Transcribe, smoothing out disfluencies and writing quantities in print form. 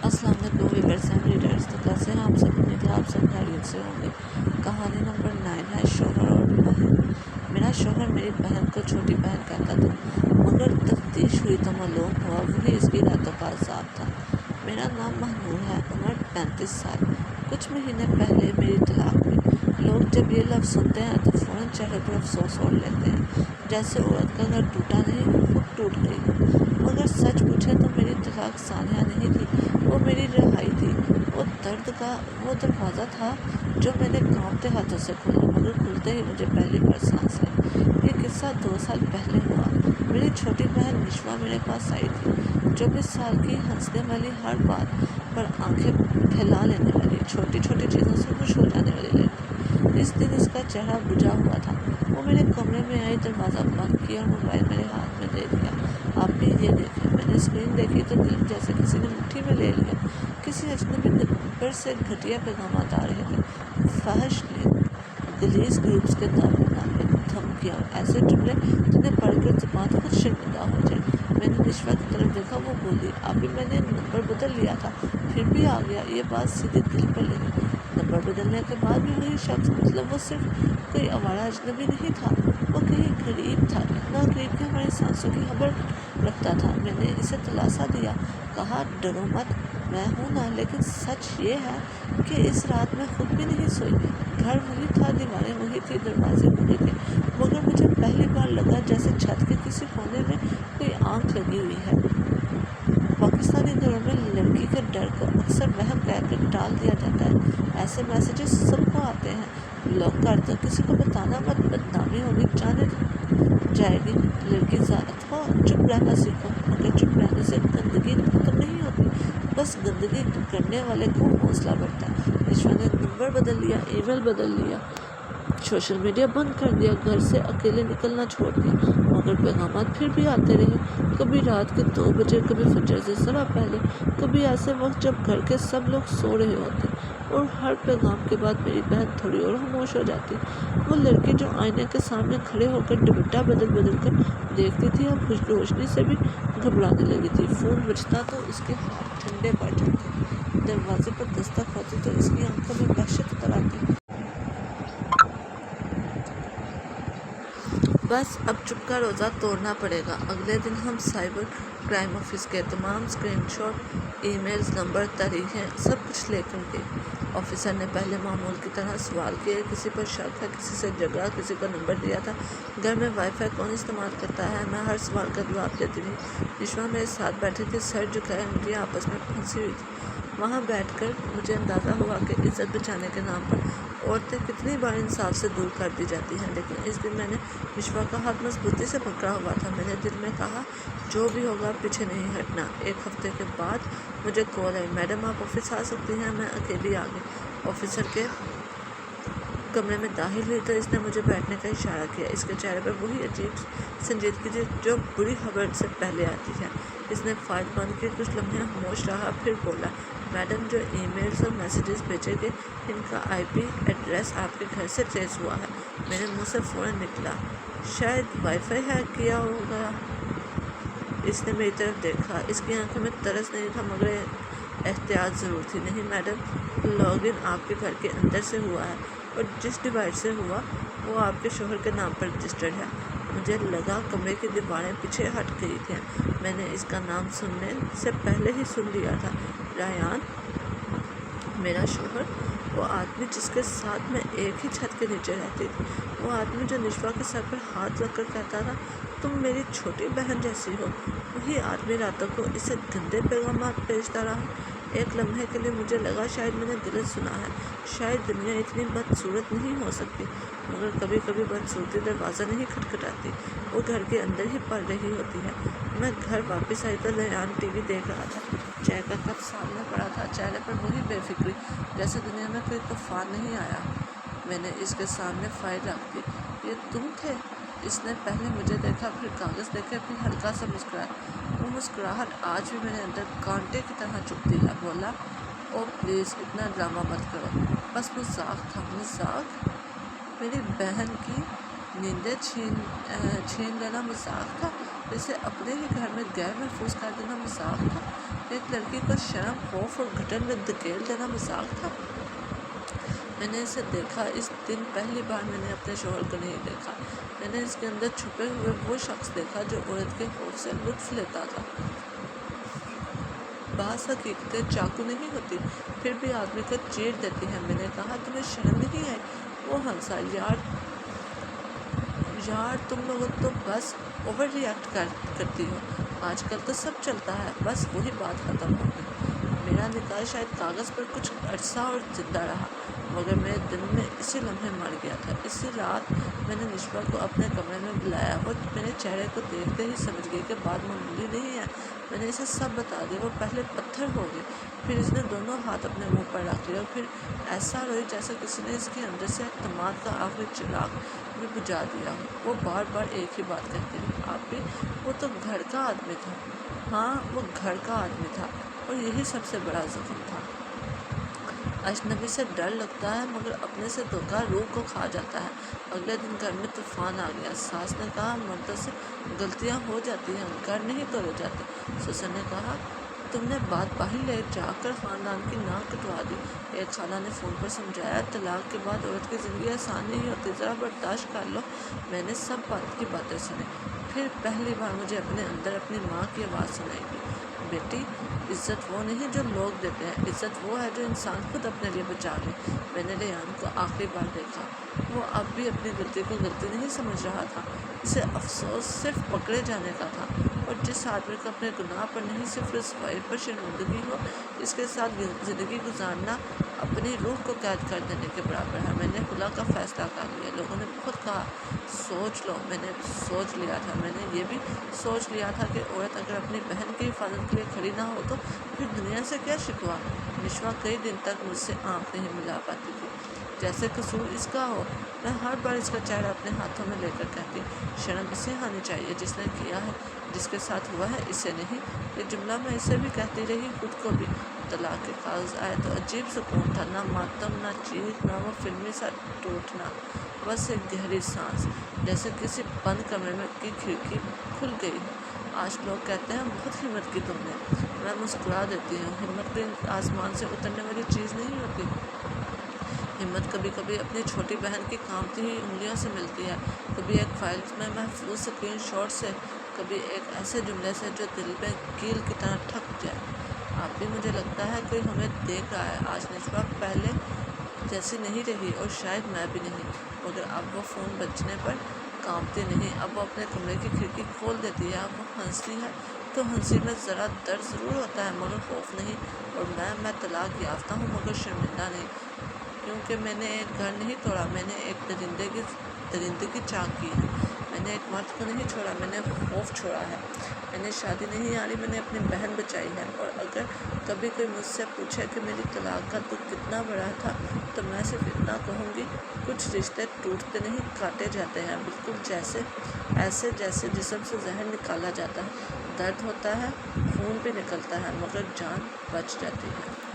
السلام علیکم viewers and readers, تو کیسے ہیں آپ سب؟ امید ہے آپ سب خیریت سے ہوں گے۔ کہانی نمبر 9 ہے شوہر اور بہن۔ میرا شوہر میری بہن کو چھوٹی بہن کہتا تھا، مگر تفتیش ہوئی تو معلوم ہوا وہی اس کی راتوں کا عذاب تھا۔ میرا نام مہنور ہے، عمر 35 سال۔ کچھ مہینے پہلے میری طلاق ہوئی۔ لوگ جب یہ لفظ سنتے ہیں تو فوراً چہرے پر افسوس اوڑھ لیتے ہیں، جیسے عورت کا گھر ٹوٹا نہیں، خود ٹوٹ گئی ہو۔ مگر سچ پوچھے تو میری طلاق سانحہ نہیں تھی، وہ میری رہائی تھی۔ وہ درد کا وہ دروازہ تھا جو میں نے کانپتے ہاتھوں سے کھولا، مگر کھلتے ہی مجھے پہلی بار سانس آئی۔ یہ قصہ 2 سال پہلے ہوا۔ میری چھوٹی بہن نشوا میرے پاس آئی تھی، 24 سال کی، ہنسنے والی، ہر بات پر آنکھیں پھیلا لینے والی، چھوٹی چھوٹی چیزوں سے خوش ہو جانے والی لڑکی۔ اس دن اس کا چہرہ بجھا ہوا تھا۔ وہ میرے کمرے میں آئی، دروازہ بند کیا اور موبائل میرے ہاتھ میں دے دیا۔ آپ بھی یہ دیکھیں۔ میں نے اسکرین دیکھی تو دل جیسے کسی نے مٹھی میں لے لیا۔ کسی اجنبی نمبر سے گھٹیا پیغامات آ رہے تھے، فحش لنک، غلیظ گروپس کے دعوے نامے، دھمکیاں اور ایسے جملے جنہیں پڑھ کر زبان خود شرمندہ ہو جائے۔ میں نے نشوا کی طرف دیکھا، وہ بولی، ابھی میں نے نمبر بدل لیا تھا، پھر بھی آ گیا۔ یہ بات سیدھی دل پر لگی۔ نمبر بدلنے کے بعد بھی وہی شخص، مطلب وہ صرف کوئی آوارہ اجنبی نہیں تھا، وہ کہیں قریب تھا، اتنا قریب کہ ہماری سانسوں کی خبر رکھتا تھا۔ میں نے اسے دلاسا دیا، کہا ڈرو مت، میں ہوں نا۔ لیکن سچ یہ ہے کہ اس رات میں خود بھی نہیں سوئی۔ گھر وہی تھا، دیواریں وہی تھی، دروازے وہی تھے، مگر مجھے پہلی بار لگا جیسے چھت کے کسی کونے میں کوئی آنکھ لگی ہوئی ہے۔ پاکستانی گھروں میں لڑکی کے ڈر کو اکثر وہم کہہ کر ٹال دیا جاتا ہے۔ ایسے میسیجز سب کو آتے ہیں، بلاک کر دو، کسی کو بتانا مت، بدنامی ہوگی، جانے جائے گی۔ لڑکی ذات ہو، چپ رہنا سیکھو، مگر چپ رہنے سے گندگی ختم نہیں ہوتی، بس گندگی کرنے والے کو حوصلہ بڑھتا ہے۔ نشوا نے نمبر بدل لیا، ای میل بدل لیا، سوشل میڈیا بند کر دیا، گھر سے اکیلے نکلنا چھوڑ دیا، مگر پیغامات پھر بھی آتے رہے۔ کبھی رات کے 2 بجے، کبھی فجر سے ذرا پہلے، کبھی ایسے وقت جب گھر کے سب لوگ سو رہے ہوتے، اور ہر پیغام کے بعد میری بہن تھوڑی اور خاموش ہو جاتی۔ وہ لڑکی جو آئینے کے سامنے کھڑے ہو کر دوپٹہ بدل بدل کر دیکھتی تھی، اب روشنی سے بھی گھبرانے لگی تھی۔ فون بجتا تو اس کے ہاتھ ٹھنڈے پڑ جاتے، دروازے پر دستک ہوتی تو اس کی آنکھوں میں وحشت اتر آتی۔ بس اب چپ کا روزہ توڑنا پڑے گا۔ اگلے دن ہم سائبر کرائم آفس کے تمام screen shot, e mails, number, تاریخیں، سب کچھ لے کر گئے۔ آفیسر نے پہلے معمول کی طرح سوال کیے، کسی پر شک ہے، کسی سے جھگڑا، کسی کو نمبر دیا تھا، گھر میں وائی فائی کون استعمال کرتا ہے۔ میں ہر سوال کا جواب دیتی رہی۔ نشوا میرے ساتھ بیٹھی تھی، سر جھکائے، انگلیاں آپس میں پھنسی ہوئی تھی۔ وہاں بیٹھ کر مجھے اندازہ ہوا کہ عزت بچانے کے نام پر عورتیں کتنی بار انصاف سے دور کر دی جاتی ہیں۔ لیکن اس دن میں نے نشوا کا ہاتھ مضبوطی سے پکڑا ہوا تھا۔ میں نے دل میں کہا، جو بھی ہوگا پیچھے نہیں ہٹنا۔ 1 ہفتے کے بعد مجھے کال آئی، میڈم آپ آفس آ سکتی ہیں؟ میں اکیلی آ گئی۔ آفیسر کے کمرے میں داخل ہوئی تو اس نے مجھے بیٹھنے کا اشارہ کیا۔ اس کے چہرے پر وہی عجیب سنجیدگی تھی جو بری خبر سے پہلے آتی ہے۔ اس نے فائل بند کی، کچھ لمحے خاموش رہا، پھر بولا، میڈم جو ای میلز اور میسیجز بھیجے گئے، ان کا IP ایڈریس آپ کے گھر سے ٹریس ہوا ہے۔ میرے منہ سے فوراً نکلا، شاید وائی فائی ہیک کیا ہوگا۔ اس نے میری طرف دیکھا، اس کی آنکھوں میں ترس نہیں تھا، مگر احتیاط ضرور تھی۔ نہیں میڈم، لاگ ان آپ کے گھر کے اندر سے ہوا ہے، اور جس ڈیوائس سے ہوا وہ آپ کے شوہر کے نام پر رجسٹرڈ ہے۔ مجھے لگا کمرے کی دیواریں پیچھے ہٹ گئی تھیں۔ میں نے اس کا نام سننے سے پہلے ہی سن لیا تھا، ریان، میرا شوہر، وہ آدمی جس کے ساتھ میں ایک ہی چھت کے نیچے رہتی تھی، وہ آدمی جو نشوا کے سر پر ہاتھ رکھ کر کہتا تھا، تم میری چھوٹی بہن جیسی ہو، وہی آدمی راتوں کو اسے گندے پیغامات بھیجتا رہا۔ ایک لمحے کے لیے مجھے لگا شاید میں نے غلط سنا ہے، شاید دنیا اتنی بدصورت نہیں ہو سکتی۔ مگر کبھی کبھی بدصورتی دروازہ نہیں کھٹکھٹاتی، وہ گھر کے اندر ہی پڑ رہی ہوتی ہے۔ میں گھر واپس آئی تو ریان ٹی وی دیکھ رہا تھا، چائے کا کپ سامنے پڑا تھا، چہرے پر وہی بے فکری، جیسے دنیا میں کوئی طوفان نہیں آیا۔ میں نے اس کے سامنے فائل رکھ دی۔ یہ تم تھے؟ اس نے پہلے مجھے دیکھا، پھر کاغذ دیکھے، پھر ہلکا سا مسکرایا۔ وہ مسکراہٹ آج بھی میرے اندر کانٹے کی طرح چبھتی ہے۔ بولا، او پلیز اتنا ڈرامہ مت کرو، بس مذاق تھا۔ مذاق؟ میری بہن کی نیندیں چھین لینا مذاق تھا؟ اسے اپنے ہی گھر میں غیر محفوظ کر دینا مذاق تھا؟ ایک لڑکی کا شرم، خوف اور گھٹن میں دھکیل دینا مذاق تھا۔ میں نے اسے دیکھا، اس دن پہلی بار میں نے اپنے شوہر کو نہیں دیکھا۔ میں نے اس کے اندر چھپے ہوئے وہ شخص دیکھا جو عورت کے خوف سے لطف لیتا تھا۔ بعض حقیقتیں چاقو نہیں ہوتی، پھر بھی آدمی کو چیر دیتی ہیں۔ میں نے کہا، تمہیں شرم نہیں آئی؟ وہ ہنسا، یار تم لوگ تو بس اوور ری ایکٹ کرتی ہو، آج کل تو سب چلتا ہے۔ بس وہی بات ختم ہو گئی۔ میرا نکاح شاید کاغذ پر کچھ عرصہ اور زندہ رہا، مگر میرے دل میں اسی لمحے مر گیا تھا۔ اسی رات میں نے نشوہ کو اپنے کمرے میں بلایا۔ وہ میرے چہرے کو دیکھتے ہی سمجھ گئی کہ بات معمولی نہیں ہے۔ میں نے اسے سب بتا دیا۔ وہ پہلے پتھر ہو گئی، پھر اس نے دونوں ہاتھ اپنے منہ پر رکھ لیا اور پھر ایسا روئی جیسے کسی نے اس کے اندر سے اعتماد کا آخری چراغ بھی بجھا دیا ہو۔ وہ بار بار ایک ہی بات کہتی رہی، آپ بھی، وہ تو گھر کا آدمی تھا۔ ہاں، وہ گھر کا آدمی تھا، اور یہی سب سے بڑا زخم تھا۔ اجنبی سے ڈر لگتا ہے، مگر اپنے سے دھوکہ روح کو کھا جاتا ہے۔ اگلے دن گھر میں طوفان آ گیا۔ ساس نے کہا، مردوں سے غلطیاں ہو جاتی ہیں، گھر نہیں توڑے جاتے۔ سسر نے کہا، تم نے بات باہر لے جا کر خاندان کی ناک کٹوا دی۔ ایک خالہ نے فون پر سمجھایا، طلاق کے بعد عورت کی زندگی آسان نہیں ہوتی، ذرا برداشت کر لو۔ میں نے سب بات کی باتیں سنی۔ پھر پہلی بار مجھے اپنے اندر اپنی ماں کی آواز سنائی دی، بیٹی، عزت وہ نہیں جو لوگ دیتے ہیں، عزت وہ ہے جو انسان خود اپنے لیے بچا لے۔ میں نے ریان کو آخری بار دیکھا۔ وہ اب بھی اپنی غلطی کو غلطی نہیں سمجھ رہا تھا۔ اسے افسوس صرف پکڑے جانے کا تھا، اور جس آدمی کو اپنے گناہ پر نہیں صرف رسوائی پر شرمندگی ہو، اس کے ساتھ زندگی گزارنا اپنی روح کو قید کر دینے کے برابر ہے۔ میں نے خلا کا فیصلہ کر لیا۔ لوگوں نے بہت کہا، سوچ لو۔ میں نے سوچ لیا تھا۔ میں نے یہ بھی سوچ لیا تھا کہ عورت اگر اپنی بہن کی حفاظت کے لیے کھڑی نہ ہو تو پھر دنیا سے کیا شکوہ۔ نشوہ کئی دن تک مجھ سے آنکھ نہیں ملا پاتی تھی، جیسے قصور اس کا ہو۔ میں ہر بار اس کا چہرہ اپنے ہاتھوں میں لے کر کہتی، شرم اسے آنی چاہیے جس نے کیا ہے، جس کے ساتھ ہوا ہے، اسے نہیں۔ یہ جملہ میں اسے بھی کہتی رہی، خود کو بھی۔ طلاق کے کاغذ آئے تو عجیب سکون تھا، نہ ماتم، نہ چیخ، نہ وہ فلمی سا ٹوٹنا، بس ایک گہری سانس، جیسے کسی بند کمرے میں کی کھڑکی کھل گئی ہو۔ آج لوگ کہتے ہیں، بہت ہمت کی تم نے۔ میں مسکرا دیتی ہوں، ہمت کوئی آسمان سے اترنے والی چیز نہیں ہوتی۔ ہمت کبھی کبھی اپنی چھوٹی بہن کی کانپتی ہوئی انگلیوں سے ملتی ہے، کبھی ایک فائل میں محفوظ اسکرین شاٹ سے، کبھی ایک ایسے جملے سے جو دل میں کیل کی طرح ٹھک جائے۔ اب بھی مجھے لگتا ہے کوئی ہمیں دیکھ رہا ہے۔ آج نشوہ پہلے جیسی نہیں رہی، اور شاید میں بھی نہیں، مگر اب وہ فون بجنے پر کانپتی نہیں۔ اب وہ اپنے کمرے کی کھڑکی کھول دیتی ہے۔ اب وہ ہنستی ہے تو ہنسی میں ذرا درد ضرور ہوتا ہے، مگر خوف نہیں۔ اور میں طلاق یافتہ ہوں، مگر شرمندہ نہیں، کیونکہ میں نے ایک گھر نہیں توڑا، میں نے ایک درندگی چاک کی ہے۔ میں نے ایک مرد کو نہیں چھوڑا، میں نے خوف چھوڑا ہے۔ میں نے شادی نہیں آڑی، میں نے اپنی بہن بچائی ہے۔ اور اگر کبھی کوئی مجھ سے پوچھے کہ میری طلاق کا دکھ کتنا بڑا تھا، تو میں صرف اتنا کہوں گی، کچھ رشتے ٹوٹتے نہیں، کاٹے جاتے ہیں، بالکل ایسے جیسے جسم سے زہر نکالا جاتا ہے۔ درد ہوتا ہے، خون بھی نکلتا ہے، مگر جان بچ جاتی ہے۔